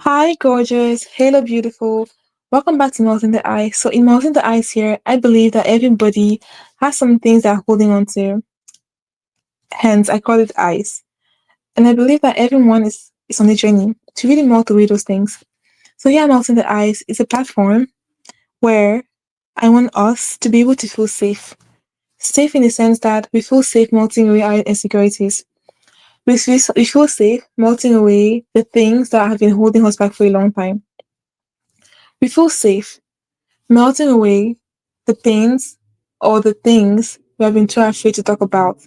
Hi, gorgeous. Hello, beautiful. Welcome back to Melting the Ice. So, in Melting the Ice here, I believe that everybody has some things they're holding on to. Hence, I call it ice. And I believe that everyone is on a journey to really melt away those things. So, here, Melting the Ice is a platform where I want us to be able to feel safe. Safe in the sense that we feel safe melting away our insecurities. We feel safe melting away the things that have been holding us back for a long time. We feel safe melting away the pains or the things we have been too afraid to talk about.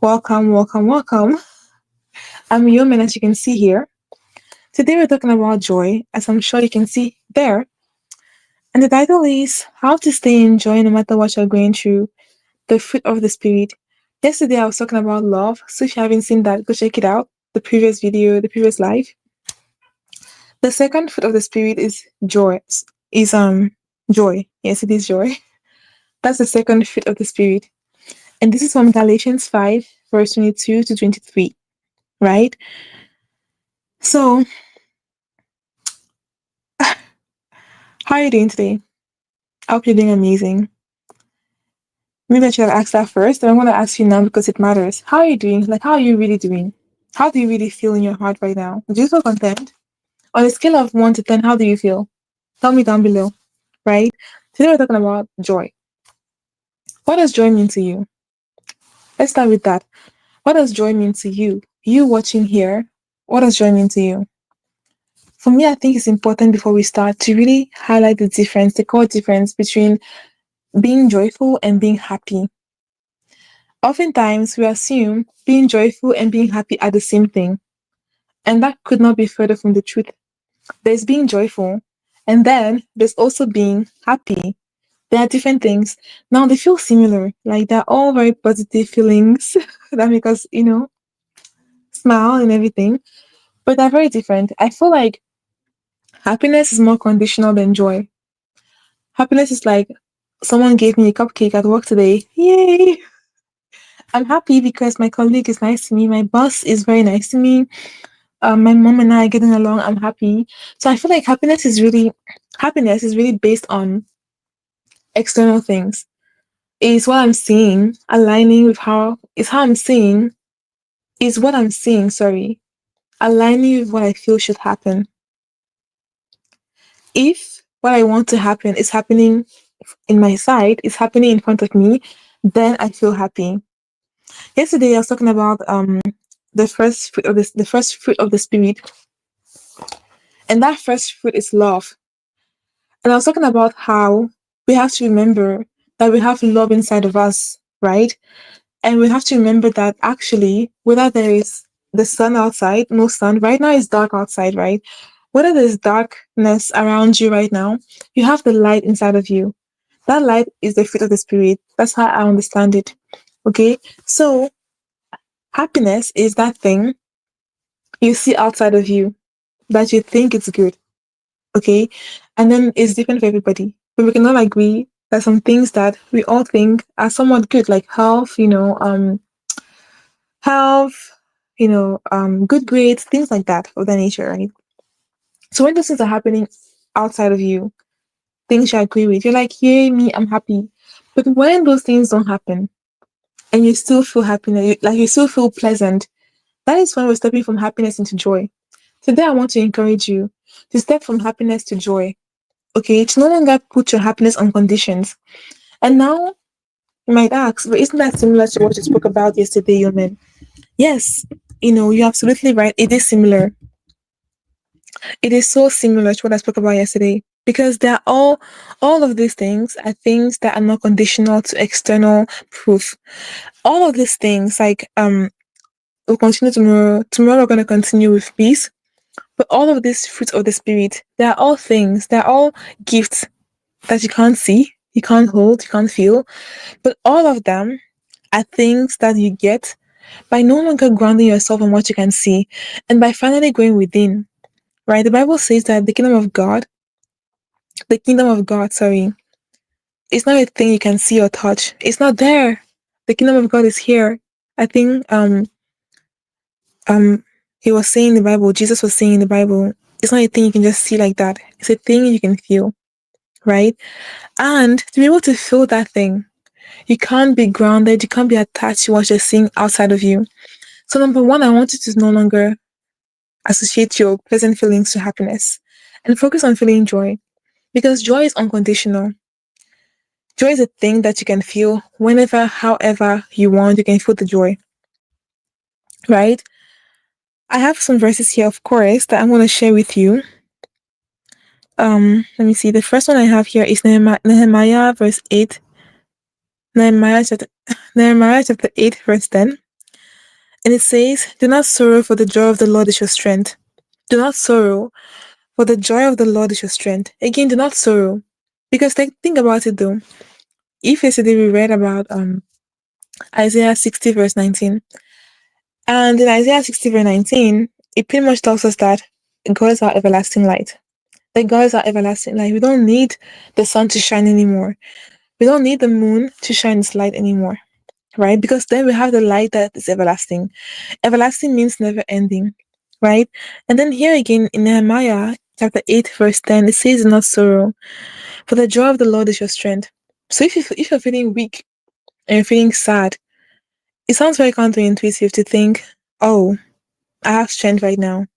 Welcome, welcome, welcome. I'm Yomen, as you can see here. Today we're talking about joy, as I'm sure you can see there. And the title is How to Stay in Joy No Matter What You're Going Through, the Fruit of the Spirit. Yesterday I was talking about love, so if you haven't seen that, go check it out. The previous video, the previous live. The second fruit of the Spirit is joy. Joy. Yes, it is joy. That's the second fruit of the Spirit. And this is from Galatians 5, verse 22 to 23, right? So, how are you doing today? I hope you're doing amazing. Maybe I should have asked that first, and I'm going to ask you now because it matters. How are you doing? Like, how are you really doing? How do you really feel in your heart right now? Do you feel content? On a scale of 1 to 10, how do you feel? Tell me down below, right? Today we're talking about joy. What does joy mean to you? Let's start with that. What does joy mean to you? You watching here, what does joy mean to you? For me, I think it's important before we start to really highlight the difference, the core difference between being joyful and being happy. Oftentimes, we assume being joyful and being happy are the same thing, and that could not be further from the truth. There's being joyful, and then there's also being happy. They are different things. Now, they feel similar, like they're all very positive feelings that make us, smile and everything, but they're very different. I feel like happiness is more conditional than joy. Happiness is like someone gave me a cupcake at work today. Yay! I'm happy because my colleague is nice to me. My boss is very nice to me. My mom and I are getting along. I'm happy. So I feel like happiness is really based on external things. Is what I'm seeing aligning with how is how I'm seeing is what I'm seeing. Sorry, aligning with what I feel should happen. If what I want to happen is happening in my side, is happening in front of me, then I feel happy. Yesterday I was talking about the first fruit of the spirit, and that first fruit is love. And I was talking about how we have to remember that we have love inside of us, right? And we have to remember that actually, whether there is the sun outside, no sun, right now it's dark outside, right? Whether there's darkness around you right now, you have the light inside of you. That light is the fruit of the spirit. That's how I understand it. Okay. So happiness is that thing you see outside of you that you think it's good. Okay. And then it's different for everybody. But we can all agree that some things that we all think are somewhat good, like health, good grades, things like that of that nature, right? So when those things are happening outside of you, things you agree with, you're like, yay, me, I'm happy. But when those things don't happen and you still feel happiness, like you still feel pleasant, that is when we're stepping from happiness into joy. Today, I want to encourage you to step from happiness to joy, okay? To no longer put your happiness on conditions. And now, you might ask, but isn't that similar to what you spoke about yesterday, Yomen? Yes, you're absolutely right. It is similar. It is so similar to what I spoke about yesterday because they're all of these things are things that are not conditional to external proof. All of these things, like we'll continue tomorrow. Tomorrow we're gonna continue with peace. But all of these fruits of the spirit, they are all things, they're all gifts that you can't see, you can't hold, you can't feel. But all of them are things that you get by no longer grounding yourself on what you can see and by finally going within. Right? The Bible says that the kingdom of God, it's not a thing you can see or touch. It's not there. The kingdom of God is here. I think um he was saying in the Bible, Jesus was saying in the Bible, It's not a thing you can just see like that. It's a thing you can feel, right? And to be able to feel that thing, you can't be grounded, you can't be attached to what you're seeing outside of you. So number one, I want you to no longer associate your pleasant feelings to happiness and focus on feeling joy because joy is unconditional. Joy is a thing that you can feel whenever, however you want. You can feel the joy, right? I have some verses here, of course, that I'm going to share with you. Let me see. The first one I have here is Nehemiah verse 8. Nehemiah chapter, Nehemiah chapter 8, verse 10. And it says, "Do not sorrow, for the joy of the Lord is your strength." Do not sorrow, for the joy of the Lord is your strength. Again, do not sorrow. Because think about it though. If yesterday we read about Isaiah 60 verse 19, and in Isaiah 60 verse 19, it pretty much tells us that God is our everlasting light. That God is our everlasting light. We don't need the sun to shine anymore. We don't need the moon to shine its light anymore, right? Because then we have the light that is everlasting. Everlasting means never ending, right? And then here again in Nehemiah chapter 8, verse 10, it says, "Do not sorrow, for the joy of the Lord is your strength." So if you're feeling weak and you're feeling sad, it sounds very counterintuitive to think, oh, I have strength right now.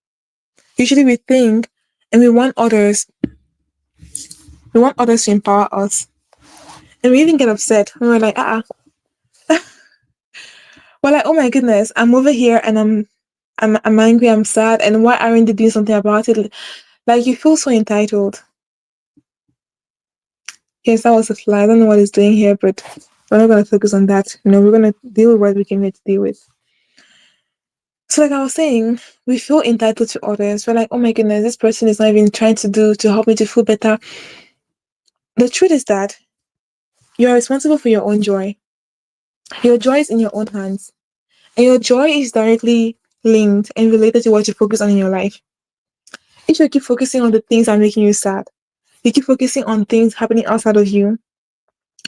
Usually we think and we want others to empower us. And we even get upset when we're like, we're like, oh my goodness, I'm over here and I'm angry, I'm sad, and why aren't they doing something about it? Like you feel so entitled. Yes, that was a fly. I don't know what it's doing here, but we're not gonna focus on that. We're gonna deal with what we came here to deal with. So like I was saying, we feel entitled to others. We're like, oh my goodness, this person is not even trying to do to help me to feel better. The truth is that you are responsible for your own joy. Your joy is in your own hands. And your joy is directly linked and related to what you focus on in your life. If you keep focusing on the things that are making you sad, you keep focusing on things happening outside of you,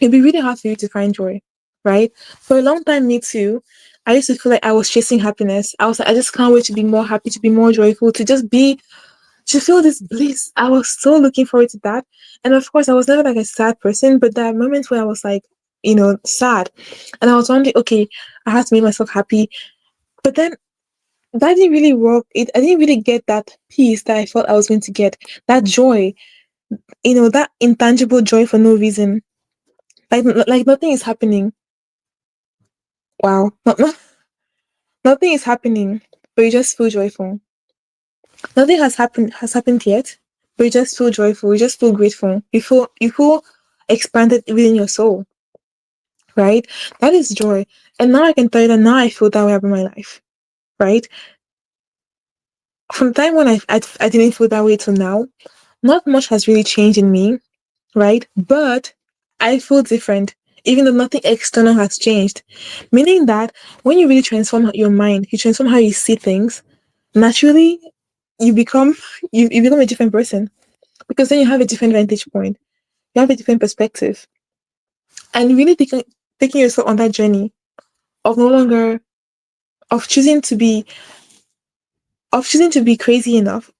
it'd be really hard for you to find joy, right? For a long time, me too, I used to feel like I was chasing happiness. I was like, I just can't wait to be more happy, to be more joyful, to feel this bliss. I was so looking forward to that. And of course, I was never like a sad person, but there are moments where I was like, sad. And I was wondering, okay, I have to make myself happy. But then that didn't really work. I didn't really get that peace that I thought I was going to get. That joy, that intangible joy for no reason. Like nothing is happening. Wow. Nothing is happening, but you just feel joyful. Nothing has happened yet, but you just feel joyful. You just feel grateful. You feel expanded within your soul, right? That is joy. And now I can tell you that now I feel that way about my life, right? From the time when I didn't feel that way till now, not much has really changed in me, right? But I feel different, even though nothing external has changed. Meaning that when you really transform your mind, you transform how you see things, naturally you become you become a different person because then you have a different vantage point, you have a different perspective, and really taking yourself on that journey of no longer of choosing to be crazy enough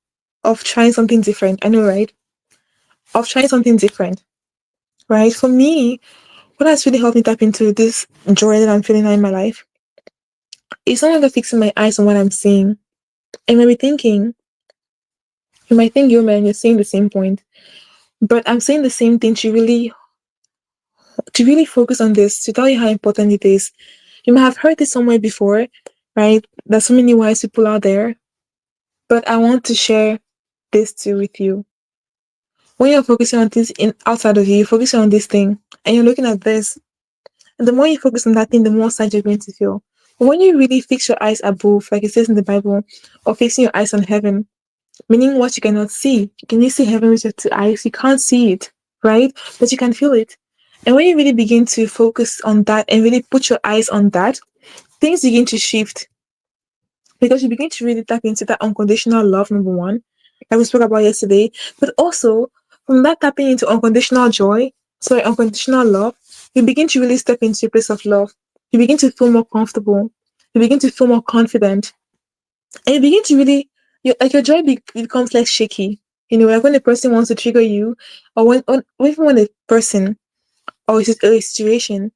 of trying something different. I know, right? Of trying something different, right? For me, what has really helped me tap into this joy that I'm feeling now in my life is no longer fixing my eyes on what I'm seeing. And maybe thinking, you might think, yo man, you're saying the same point, but I'm saying the same thing to really focus on this, to tell you how important it is. You might have heard this somewhere before, right? There's so many wise people out there, but I want to share this too with you. When you're focusing on things outside of you, you're focusing on this thing, and you're looking at this. And the more you focus on that thing, the more sad you're going to feel. But when you really fix your eyes above, like it says in the Bible, or fixing your eyes on heaven, meaning what you cannot see. Can you see heaven with your two eyes? You can't see it, right? But you can feel it. And when you really begin to focus on that and really put your eyes on that, things begin to shift because you begin to really tap into that unconditional love, number one, that we spoke about yesterday. But also, from that tapping into unconditional love, you begin to really step into a place of love. You begin to feel more comfortable. You begin to feel more confident. And you begin to really your joy becomes less shaky. Like when a person wants to trigger you, or even when a person or a situation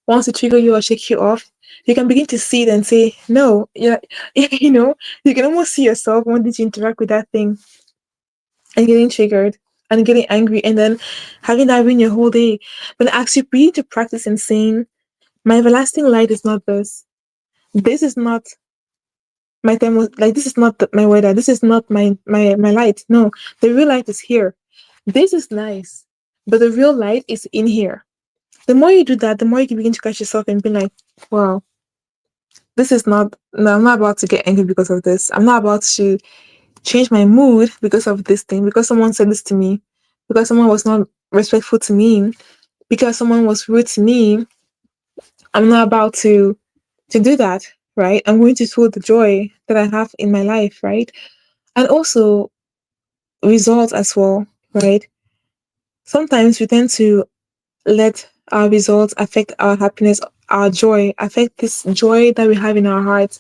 wants to trigger you or shake you off, you can begin to see it and say, no, yeah, you can almost see yourself wanting to interact with that thing and getting triggered and getting angry and then having that ruin your whole day. But actually, we need to practice in saying, my everlasting light is not this. This is not my like this is not my weather. This is not my light. No, the real light is here. This is nice, but the real light is in here. The more you do that, the more you can begin to catch yourself and be like, wow, this is not, no, I'm not about to get angry because of this. I'm not about to change my mood because of this thing, because someone said this to me, because someone was not respectful to me, because someone was rude to me. I'm not about to do that, right? I'm going to feel the joy that I have in my life, right? And also results as well, right? Sometimes we tend to let our results affect our happiness, our joy, affect this joy that we have in our hearts.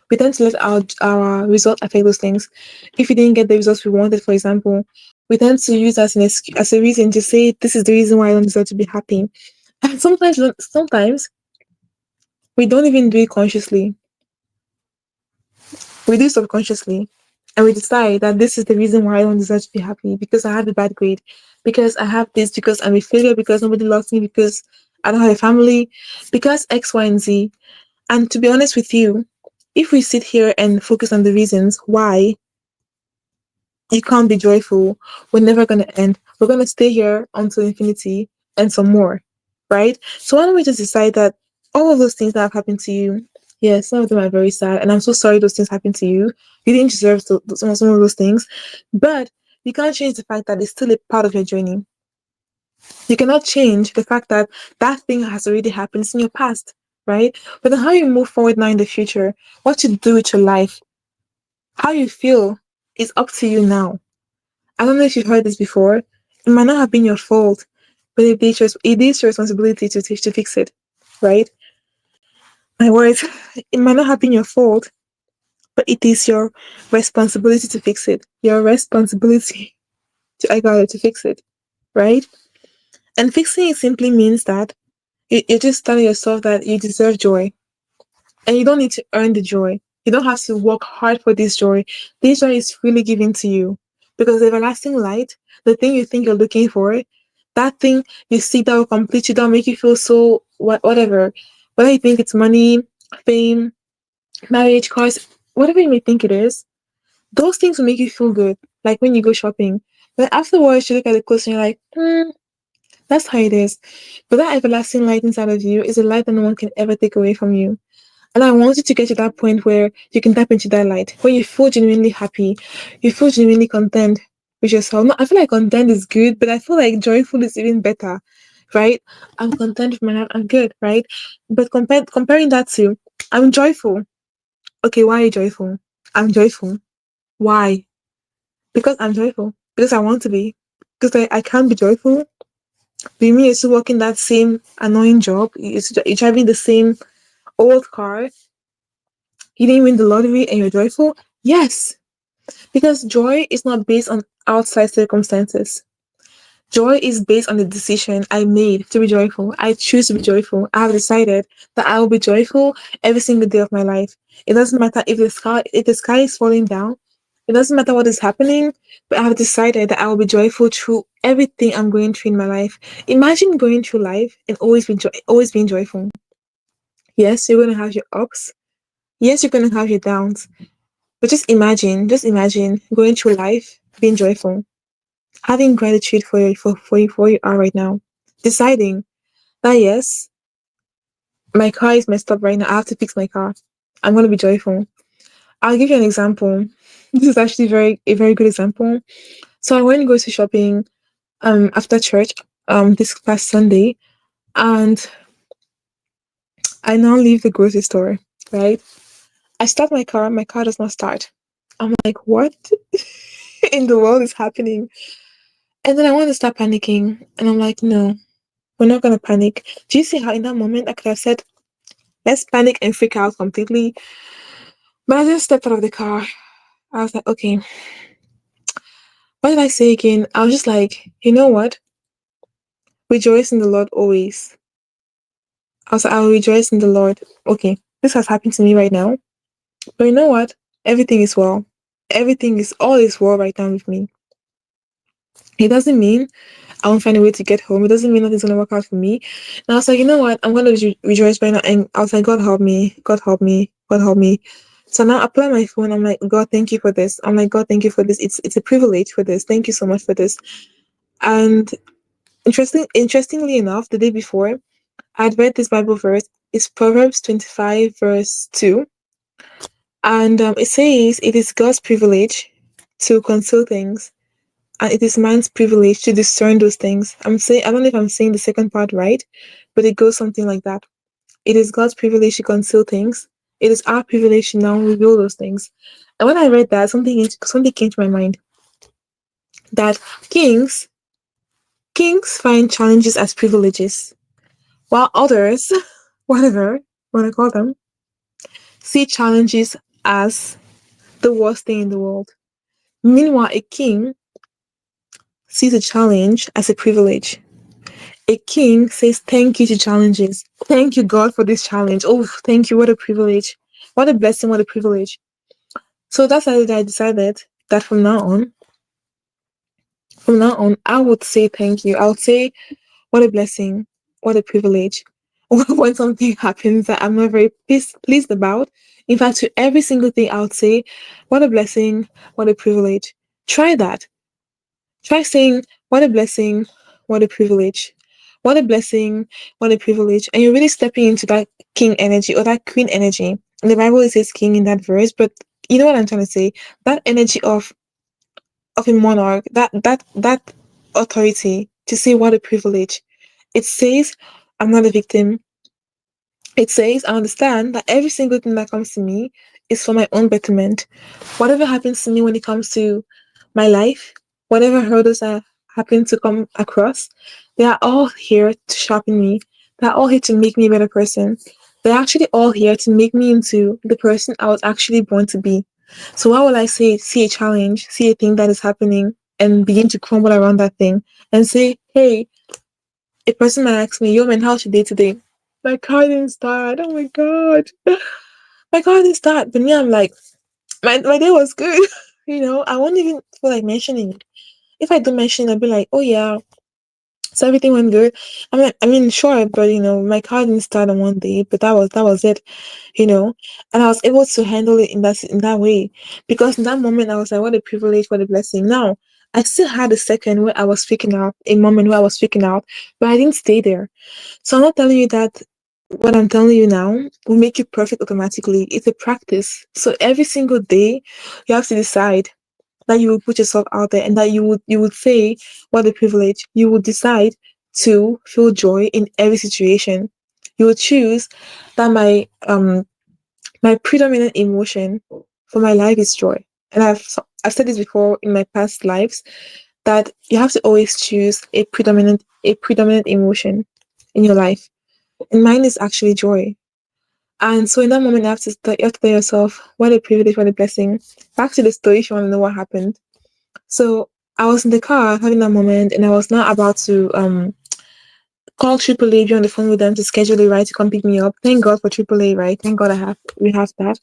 We tend to let our results affect those things. If we didn't get the results we wanted, for example, we tend to use as as a reason to say this is the reason why I don't deserve to be happy. And sometimes we don't even do it consciously. We do subconsciously, and we decide that this is the reason why I don't deserve to be happy because I have a bad grade, because I have this, because I'm a failure, because nobody loves me, because I don't have a family, because X, Y, and Z. And to be honest with you, if we sit here and focus on the reasons why you can't be joyful, we're never going to end. We're going to stay here until infinity and some more, right? So why don't we just decide that all of those things that have happened to you, yes, some of them are very sad, and I'm so sorry those things happened to you. You didn't deserve some of those things, but you can't change the fact that it's still a part of your journey. You cannot change the fact that that thing has already happened. It's in your past, right? But then how you move forward now in the future, what you do with your life, how you feel is up to you now. I don't know if you've heard this before. It might not have been your fault, but it is your responsibility to fix it, right? My words, it might not have been your fault, but it is your responsibility to fix it. Your responsibility I got it, to fix it, right? And fixing it simply means that you're just telling yourself that you deserve joy. And you don't need to earn the joy. You don't have to work hard for this joy. This joy is freely given to you. Because the everlasting light, the thing you think you're looking for, that thing you see that will complete you, that will make you feel so whatever. Whether you think it's money, fame, marriage, cars, whatever you may think it is, those things will make you feel good. Like when you go shopping. But afterwards you look at the clothes and you're like, that's how it is. But that everlasting light inside of you is a light that no one can ever take away from you. And I want you to get to that point where you can tap into that light, where you feel genuinely happy, you feel genuinely content with yourself. No, I feel like content is good, but I feel like joyful is even better, right? I'm content with my life, I'm good, right? But comparing that to, I'm joyful. Okay, why are you joyful? I'm joyful. Why? Because I'm joyful. Because I want to be. Because I can't be joyful. Do you mean you're still working that same annoying job? You're driving the same old car? You didn't win the lottery and you're joyful? Yes, because joy is not based on outside circumstances. Joy is based on the decision I made to be joyful. I choose to be joyful. I have decided that I will be joyful every single day of my life. It doesn't matter if the sky is falling down. It doesn't matter what is happening, but I have decided that I will be joyful through everything I'm going through in my life. Imagine going through life and always being joyful. Yes, you're gonna have your ups. Yes, you're gonna have your downs. But just imagine going through life, being joyful, having gratitude for you are right now, deciding that yes, my car is messed up right now. I have to fix my car. I'm gonna be joyful. I'll give you an example. This is actually a very good example. So I went to go to shopping after church this past Sunday, and I now leave the grocery store, right? I start my car does not start. I'm like, what in the world is happening? And then I want to start panicking. And I'm like, no, we're not going to panic. Do you see how in that moment I could have said, let's panic and freak out completely? But I just stepped out of the car. I was like, okay, what did I say again? I was just like, you know what? Rejoice in the Lord always. I was like, I will rejoice in the Lord. Okay, this has happened to me right now. But you know what? Everything is well. Everything is all is well right now with me. It doesn't mean I won't find a way to get home. It doesn't mean nothing's gonna work out for me. And I was like, you know what? I'm gonna rejoice right now. And I was like, God help me. God help me. God help me. So now I put on my phone. I'm like, God, thank you for this. I'm like, God, thank you for this. It's a privilege for this. Thank you so much for this. And interestingly enough, the day before, I'd read this Bible verse. It's Proverbs 25, verse 2. And it says, it is God's privilege to conceal things, and it is man's privilege to discern those things. I don't know if I'm saying the second part right, but it goes something like that. It is God's privilege to conceal things. It is our privilege to now reveal those things. And when I read that, something came to my mind that kings kings find challenges as privileges, while others, whatever you want to call them, see challenges as the worst thing in the world. Meanwhile, a king sees a challenge as a privilege. A king says thank you to challenges. Thank you, God, for this challenge. Oh, thank you. What a privilege. What a blessing. What a privilege. So that's why I decided that from now on, I would say thank you. I would say, what a blessing. What a privilege. When something happens that I'm not very pleased about, in fact, to every single thing, I would say, what a blessing. What a privilege. Try that. Try saying, what a blessing, what a privilege. What a blessing, what a privilege. And you're really stepping into that king energy or that queen energy. In the Bible, it says king in that verse, but you know what I'm trying to say? That energy of a monarch, that authority to say what a privilege. It says, I'm not a victim. It says, I understand that every single thing that comes to me is for my own betterment. Whatever happens to me when it comes to my life, whatever hurdles I happen to come across, they are all here to sharpen me. They're all here to make me a better person. They're actually all here to make me into the person I was actually born to be. So why would I say, see a challenge, see a thing that is happening, and begin to crumble around that thing and say, hey, a person might ask me, yo man, how's your day today? My car didn't start. Oh my god. My car didn't start. But me, I'm like, my day was good. I won't even feel like mentioning it. If I do mention it, I'll be like, oh yeah, so everything went good. Sure, but my car didn't start on one day, but that was it, you know. And I was able to handle it in that way. Because in that moment I was like, what a privilege, what a blessing. Now, I still had a second where I was freaking out, a moment where I was freaking out, but I didn't stay there. So I'm not telling you that what I'm telling you now will make you perfect automatically. It's a practice. So every single day, you have to decide that you will put yourself out there and that you would say, what a privilege. You would decide to feel joy in every situation. You would choose that my predominant emotion for my life is joy. And I've said this before in my past lives that you have to always choose a predominant emotion in your life. And mine is actually joy. And so in that moment, you have to tell yourself, what a privilege, what a blessing. Back to the story if you want to know what happened. So I was in the car having that moment, and I was now about to call AAA, be on the phone with them to schedule a ride to come pick me up. Thank God for AAA, right? Thank God we have that.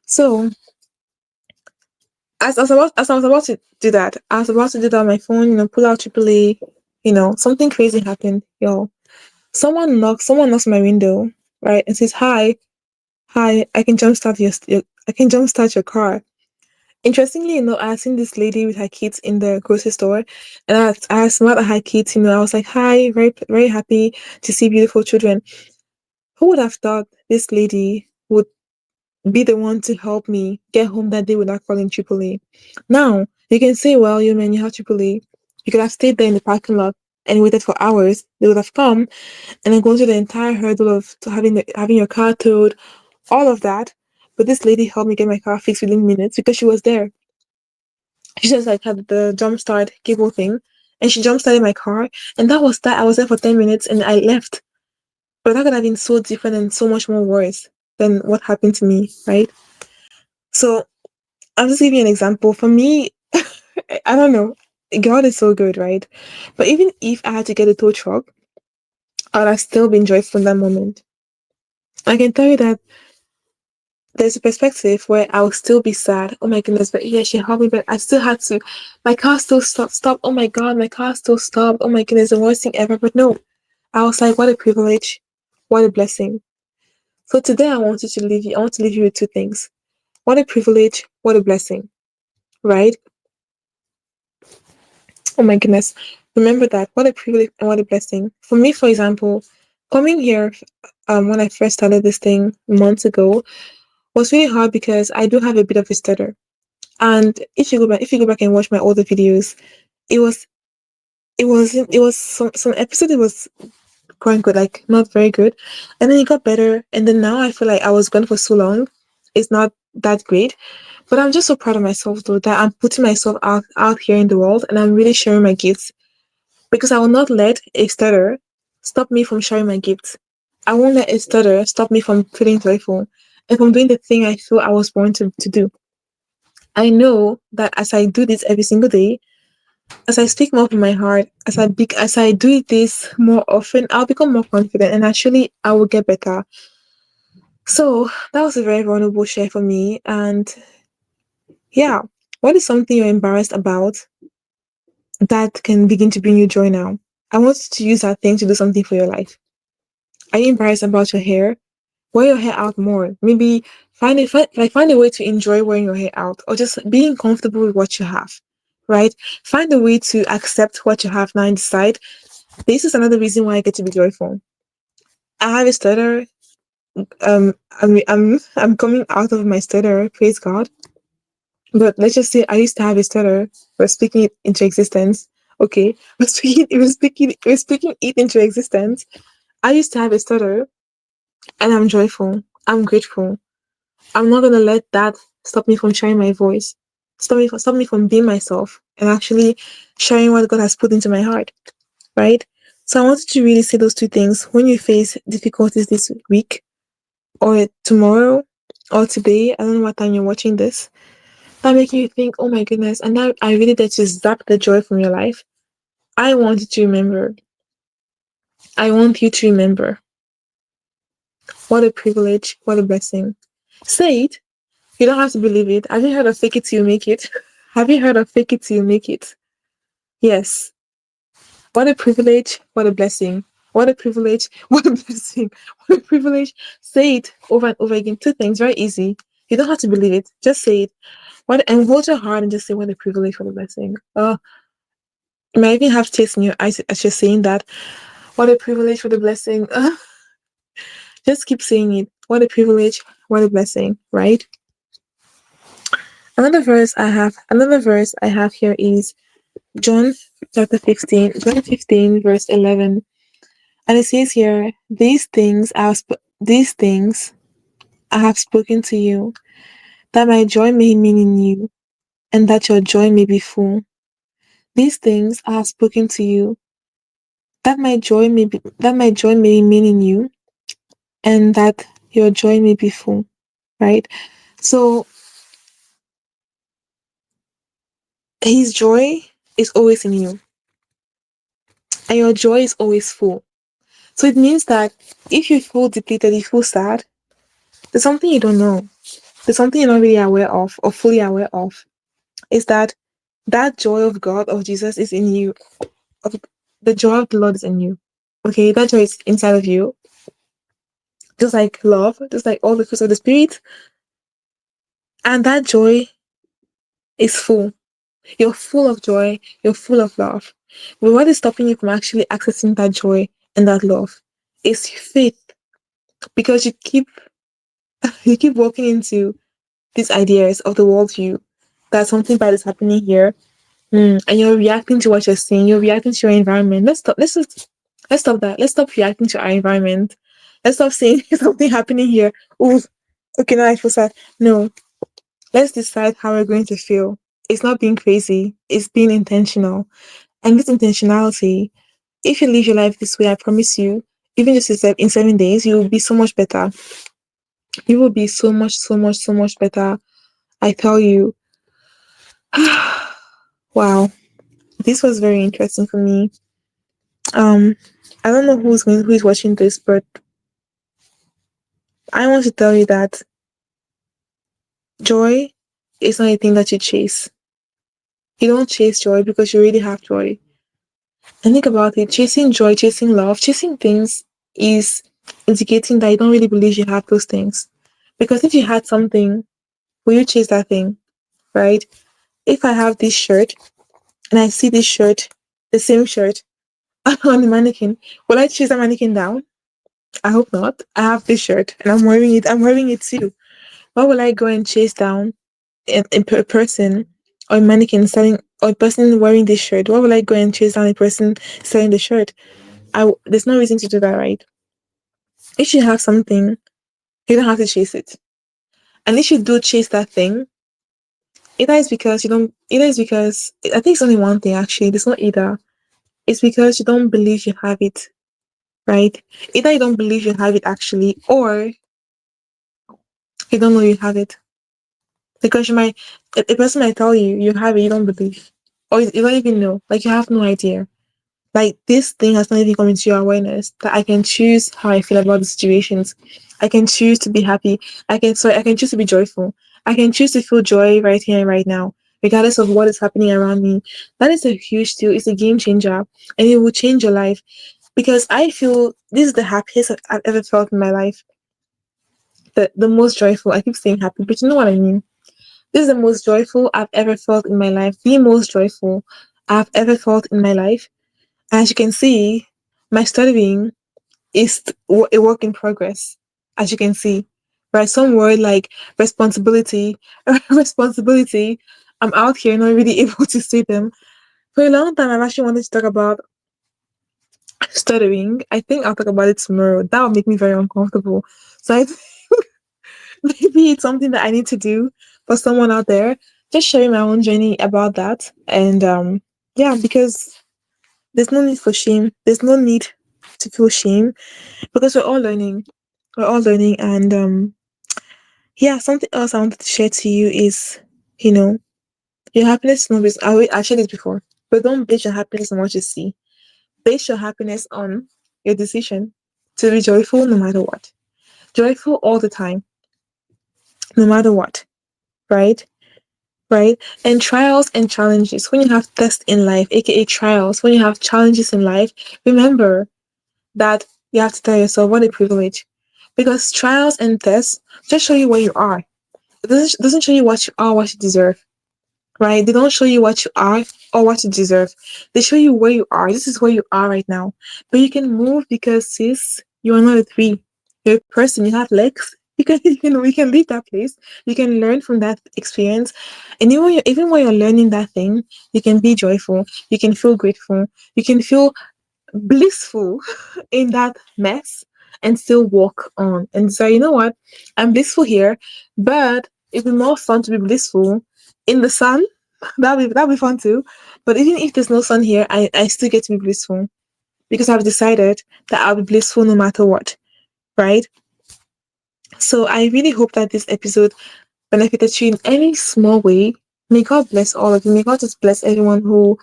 So as I was about to do that, I was about to do that on my phone, pull out AAA, something crazy happened, yo. Someone knocks on my window, right, and says, hi, I can jumpstart your car. Interestingly I had seen this lady with her kids in the grocery store, and I smiled at her kids. I was like, "Hi, very very happy to see beautiful children." Who would have thought this lady would be the one to help me get home that day without calling AAA? Now you can say, "Well, you man, you have AAA." You could have stayed there in the parking lot and waited for hours. They would have come and then gone through the entire hurdle of having your car towed, all of that. But this lady helped me get my car fixed within minutes because she was there. She just like had the jump start cable thing, and she jump started my car, and that was that. I was there for 10 minutes, and I left. But that could have been so different and so much more worse than what happened to me, right? So I'll just give you an example. For me, I don't know. God is so good, right? But even if I had to get a tow truck, I would have still been joyful in that moment. I can tell you that there's a perspective where I will still be sad. Oh my goodness, but yeah, she helped me, but I still had to. My car still stopped. Oh my god, my car still stopped. Oh my goodness, the worst thing ever. But no, I was like, what a privilege, what a blessing. So today I wanted to leave you. I want to leave you with two things. What a privilege, what a blessing, right? Oh my goodness, remember that. What a privilege and what a blessing. For me, for example, coming here, when I first started this thing months ago, was really hard because I do have a bit of a stutter. And if you go back and watch my older videos, it was it was some episode it was quite good, like not very good. And then it got better. And then now I feel like I was gone for so long. It's not that great. But I'm just so proud of myself though that I'm putting myself out here in the world and I'm really sharing my gifts. Because I will not let a stutter stop me from sharing my gifts. I won't let a stutter stop me from feeling joyful and from doing the thing I feel I was born to do. I know that as I do this every single day, as I speak more from my heart, as I do this more often, I'll become more confident and actually I will get better. So that was a very vulnerable share for me. And yeah, what is something you're embarrassed about that can begin to bring you joy now? I want you to use that thing to do something for your life. Are you embarrassed about your hair? Wear your hair out more. Maybe find a way to enjoy wearing your hair out, or just being comfortable with what you have. Right? Find a way to accept what you have now and decide. This is another reason why I get to be joyful. I have a stutter. I'm coming out of my stutter. Praise God. But let's just say I used to have a stutter. We're speaking it into existence. Okay, we're speaking it into existence. I used to have a stutter, and I'm joyful. I'm grateful. I'm not gonna let that stop me from sharing my voice. Stop me from being myself and actually sharing what God has put into my heart. Right? So I wanted to really say those two things. When you face difficulties this week or tomorrow or today, I don't know what time you're watching this, that make you think, oh my goodness, and now I really did to zap the joy from your life. I want you to remember. I want you to remember. What a privilege, what a blessing. Say it. You don't have to believe it. Have you heard of fake it till you make it? Have you heard of fake it till you make it? Yes. What a privilege. What a blessing. What a privilege. What a blessing. What a privilege. Say it over and over again. Two things, very easy. You don't have to believe it. Just say it. What and hold your heart and just say what a privilege, what a blessing. Oh, you might even have tears in your eyes as you're saying that. What a privilege, what a blessing. Just keep saying it. What a privilege, what a blessing, right? Another verse I have here is John chapter 15, John 15, verse 11. And it says here, these things I have spoken to you, that my joy may remain in you, and that your joy may be full. These things I have spoken to you, that my joy may remain in you, and that your joy may be full. Right? So his joy is always in you, and your joy is always full. So it means that if you feel depleted, you feel sad, there's something you don't know. There's something you're not really aware of or fully aware of. Is that that joy of God, of Jesus, is in you. Of the joy of the Lord is in you. Okay, that joy is inside of you. Just like love, just like all the fruits of the spirit. And that joy is full. You're full of joy, you're full of love. But what is stopping you from actually accessing that joy and that love is faith. Because you keep walking into these ideas of the worldview that something bad is happening here, and you're reacting to what you're seeing. You're reacting to your environment. Let's stop that. Let's stop reacting to our environment. Let's stop saying something happening here. Oh, okay, now I feel sad. No, let's decide how we're going to feel. It's not being crazy. It's being intentional. And this intentionality, if you live your life this way, I promise you, even just in 7 days, you will be so much better. You will be so much, so much, so much better. I tell you. Wow, this was very interesting for me. Um, I don't know who's watching this, but I want to tell you that joy is not a thing that you chase. You don't chase joy because you already have joy. And think about it, chasing joy, chasing love, chasing things is indicating that you don't really believe you have those things. Because if you had something, will you chase that thing? Right? If I have this shirt and I see this shirt, the same shirt on the mannequin, will I chase the mannequin down? I hope not. I have this shirt and I'm wearing it. I'm wearing it too. Why will I go and chase down a person or a mannequin selling or a person wearing this shirt? Why will I go and chase down a person selling the shirt? There's no reason to do that, right? If you have something, you don't have to chase it. And if you do chase that thing, either it's because you don't, either it's because, I think it's only one thing actually, it's not either. It's because you don't believe you have it, right? Either you don't believe you have it actually, or you don't know you have it. Because a person might tell you you have it, you don't believe. Or you don't even know, like you have no idea. Like this thing has not even come into your awareness that I can choose how I feel about the situations. I can choose to be happy. I can choose to be joyful. I can choose to feel joy right here and right now, regardless of what is happening around me. That is a huge deal. It's a game changer, and it will change your life. Because I feel this is the happiest I've ever felt in my life. The most joyful. I keep saying happy, but you know what I mean. This is the most joyful I've ever felt in my life. The most joyful I've ever felt in my life. As you can see, my studying is a work in progress. As you can see, right? Some word like responsibility, responsibility. I'm out here not really able to say them. For a long time, I've actually wanted to talk about stuttering. I think I'll talk about it tomorrow. That will make me very uncomfortable. So I think maybe it's something that I need to do for someone out there. Just sharing my own journey about that. And yeah, because there's no need for shame. There's no need to feel shame because we're all learning. We're all learning. And yeah, something else I wanted to share to you is, you know, your happiness is not based, I shared this before, but don't base your happiness on what you see. Base your happiness on your decision to be joyful no matter what. Joyful all the time, no matter what, right? Right? And trials and challenges. When you have tests in life, aka trials, when you have challenges in life, remember that you have to tell yourself what a privilege. Because trials and tests just show you where you are. It doesn't show you what you are, what you deserve. Right? They don't show you what you are or what you deserve. They show you where you are. This is where you are right now. But you can move because sis, you are not a tree. You're a person, you have legs. You can leave that place. You can learn from that experience. And even when you're learning that thing, you can be joyful. You can feel grateful. You can feel blissful in that mess and still walk on and say, you know what, I'm blissful here, but it'd be more fun to be blissful in the sun. That'll be fun too. But even if there's no sun here, I still get to be blissful because I've decided that I'll be blissful no matter what, right? So I really hope that this episode benefited you in any small way. May God bless all of you. May God just bless everyone who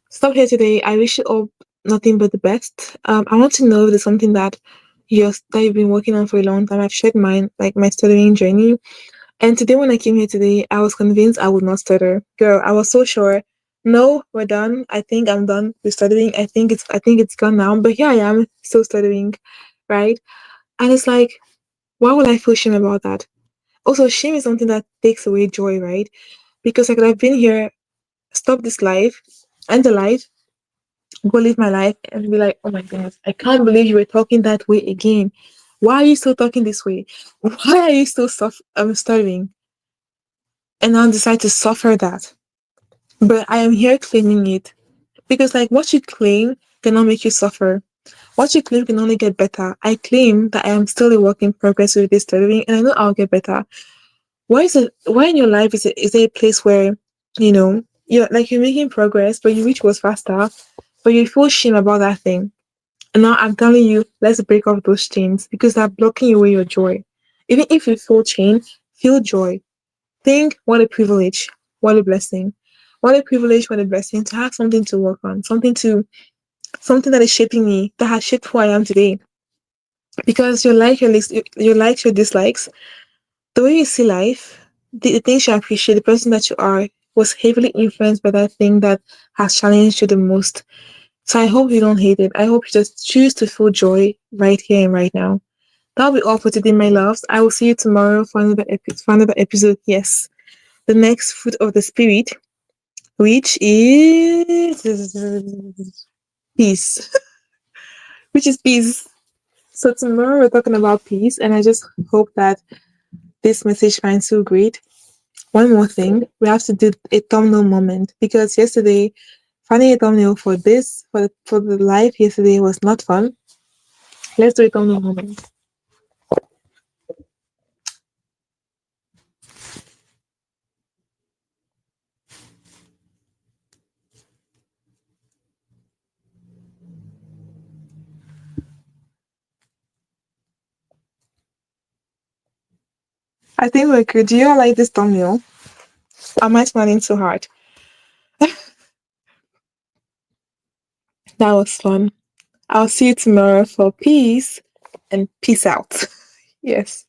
stop here today. I wish you all nothing but the best. I want to know if there's something that you've been working on for a long time. I've shared mine, like my studying journey. And today, when I came here today, I was convinced I would not stutter. Girl, I was so sure. No, we're done. I think I'm done with studying. I think it's gone now. But here I am, still studying, right? And it's like, why would I feel shame about that? Also, shame is something that takes away joy, right? Because I could have been here, stop this life, end the life, go live my life and be like, oh my goodness, I can't believe you were talking that way again. Why are you still talking this way? Why are you still stuttering? And now decide to suffer that. But I am here claiming it because, like, what you claim cannot make you suffer. What you claim can only get better. I claim that I am still a work in progress with this stuttering, and I know I'll get better. Why is it? Why in your life is it a place where you're making progress, but you wish it was faster, but you feel shame about that thing? And now I'm telling you, let's break off those chains because they're blocking away your joy. Even if you feel chain, feel joy. Think what a privilege, what a blessing, What a privilege, what a blessing to have something to work on, something that is shaping me, that has shaped who I am today. Because your likes, your dislikes, the way you see life, the things you appreciate, the person that you are, was heavily influenced by that thing that has challenged you the most. So I hope you don't hate it. I hope you just choose to feel joy right here and right now. That'll be all for today, my loves. I will see you tomorrow for another episode. Yes, the next fruit of the spirit, which is peace. Which is peace. So tomorrow we're talking about peace, and I just hope that this message finds you great. One more thing, we have to do a thumbnail moment because yesterday finding a thumbnail for this for the live yesterday was not fun. Let's do a thumbnail moment. I think we're good. Do you all like this thumbnail? Am I smiling so hard? That was fun. I'll see you tomorrow for peace and peace out. Yes.